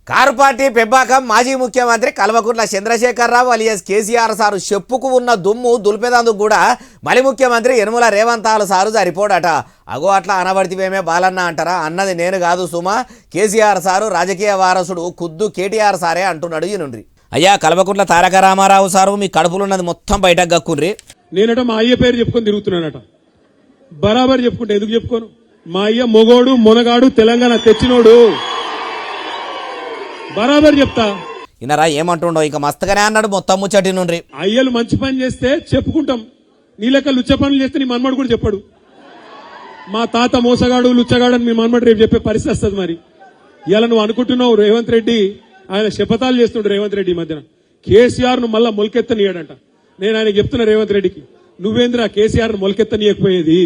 Car party పెబ్బాకం మాజీ ముఖ్యమంత్రి Kalvakuntla Chandrashekar Rao alias KCR sir చెప్పుకు ఉన్న దుమ్ము దులిపేదందుకు కూడా మలి ముఖ్యమంత్రి యనమల రేవంత్ సారు సరిపోడట. అగో అట్లా అనబడితేమే బాలన్న అంటారా? అన్నది నేను కాదు సుమా, కేసీఆర్ సారు రాజకీయ వారసుడు ఖుద్దు కేటీఆర్ సారే అంటున్నాడు. ఈనుండ్రి అయ్యా కల్వకుంట్ల తారక రామారావు సారు మీ కడుపులున్నది మొత్తం బయటకు గక్కుండ్రి. నేనట మా అయ్య పేరు చెప్పుకొని తిరుగుతున్నానట. బరాబర్ చెప్పుకుంటే ఎందుకు చెప్పుకోను? మా అయ్య మొగోడు మునగాడు తెలంగాణ తెచ్చినోడు, బరాబర్ చెప్తా. ఇనరా ఏమంటుండో ఇంకా మస్తగానే అన్నాడు మొత్తం ముచ్చటి నుండి. అయ్యలు మంచి పని చేస్తే చెప్పుకుంటాం, నీ లెక్క లుచ్చ పనులు చేస్తే నీ మన్మడు కూడా చెప్పాడు. మా తాత మోసగాడు లుచ్చగాడు అని మీ మన్మడు రేపు చెప్పే పరిస్థితి వస్తుంది. మరి ఇలా నువ్వు అనుకుంటున్నావు రేవంత్ రెడ్డి ఆయన శపథాలు చేస్తుండ్రు. రేవంత్ రెడ్డి ఈ మధ్యన కేసీఆర్ ను మళ్ళా మొలకెత్తనీయడంట. నేను ఆయన చెప్తున్నా రేవంత్ రెడ్డికి, నువ్వేంద్రా కేసీఆర్ ను మొలకెత్తనీయకపోయేది?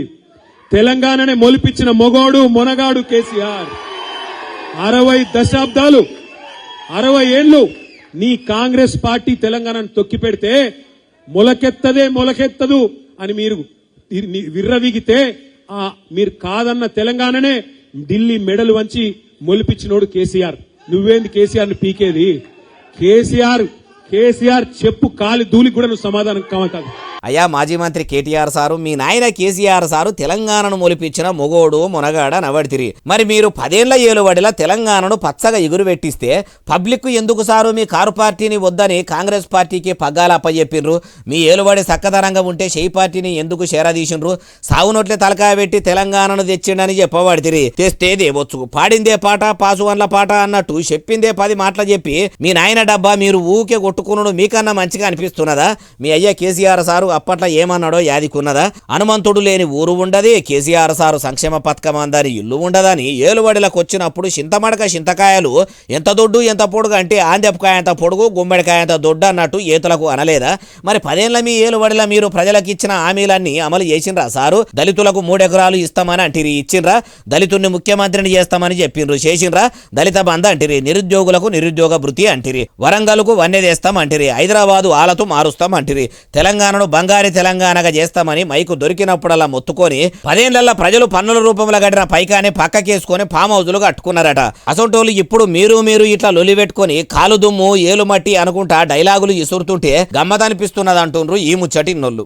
తెలంగాణనే మొలిపించిన మొగోడు మొనగాడు కేసీఆర్. 60 దశాబ్దాలు 60 ఏళ్లు నీ కాంగ్రెస్ పార్టీ తెలంగాణను తొక్కి పెడితే మొలకెత్తదు అని మీరు విర్రవీగితే మీరు కాదన్న తెలంగాణనే ఢిల్లీ మెడలు వంచి మొలిపించినోడు కేసీఆర్. నువ్వేంది కేసీఆర్ ని పీకేది? కేసీఆర్ చెప్పు కాలి ధూళికి కూడా నువ్వు సమాధానం కావాలి. అయ్యా మాజీ మంత్రి కేటీఆర్ సారు మీ నాయన కేసీఆర్ సారు తెలంగాణను మొలిపించిన మొగోడు మొనగాడ నవడితిరి. మరి మీరు 10 ఏళ్ల ఏలుబడిలా తెలంగాణను పచ్చగా ఎగురు పెట్టిస్తే పబ్లిక్ ఎందుకు సారు మీ కారు పార్టీని వద్దని కాంగ్రెస్ పార్టీకి పగ్గాలు అప్పచెప్పిండ్రు? మీ ఏలుబడి సక్కదనంగా ఉంటే షెయి పార్టీని ఎందుకు షేరదీసిండ్రు? సాగునోట్లే తలకాయ పెట్టి తెలంగాణను తెచ్చిండని చెప్పబడితిరి. తెస్తే దేవచ్చు, పాడిందే పాట పాసువన్ల పాట అన్నట్టు చెప్పిందే 10 మాటలు చెప్పి మీ నాయన డబ్బా మీరు ఊకే కొట్టుకున్నాడు మీకన్నా మంచిగా అనిపిస్తున్నదా? మీ అయ్య కేసీఆర్ సారు అప్పట్లో ఏమన్నాడో యాదికున్నదా? హనుమంతుడు లేని ఊరు ఉండది, కేసీఆర్ సారు సంక్షేమ పథకం అందని ఇల్లు ఉండదని ఏలుబడిలకు వచ్చినప్పుడు చింతమడక చింతకాయలు ఎంత దొడ్డు ఎంత పొడుగు అంటే ఆందెపకాయ అంత పొడుగు గుమ్మడికాయ అంత దొడ్డు అన్నట్టు ఏతులకు అనలేదా? మరి 10 ఏళ్ల మీ ఏలుబడిలా మీరు ప్రజలకు ఇచ్చిన హామీలన్నీ అమలు చేసిండ్రా సారు? దళితులకు 3 ఎకరాలు ఇస్తామని అంటిరి, ఇచ్చిండ్రా? దళితుడిని ముఖ్యమంత్రిని చేస్తామని చెప్పిండ్రు, చేసిండ్రా? దళిత బంధ అంటిరి, నిరుద్యోగులకు నిరుద్యోగ భృతి అంటిరి, వరంగల్కు వన్నెదేస్తాం అంటిరి, హైదరాబాదు ఆలతో మారుస్తాం అంటిరి, తెలంగాణను బంగారి తెలంగాణగా చేస్తామని మైకు దొరికినప్పుడల్లా మొత్తుకొని 10 ఏళ్లలో ప్రజలు పన్నుల రూపంలో కట్టిన పైకానే పక్కకేసుకొని ఫామ్ హౌజులు కట్టుకున్నారట. అసొంటోళ్ళు ఇప్పుడు మీరు ఇట్లా లొలి పెట్టుకొని కాలు దుమ్ము ఏలు మట్టి అనుకుంటా డైలాగులు ఇసురుతుంటే గమ్మతనిపిస్తున్నది అంటుండ్రు ఈ ముచ్చటి నోళ్ళు.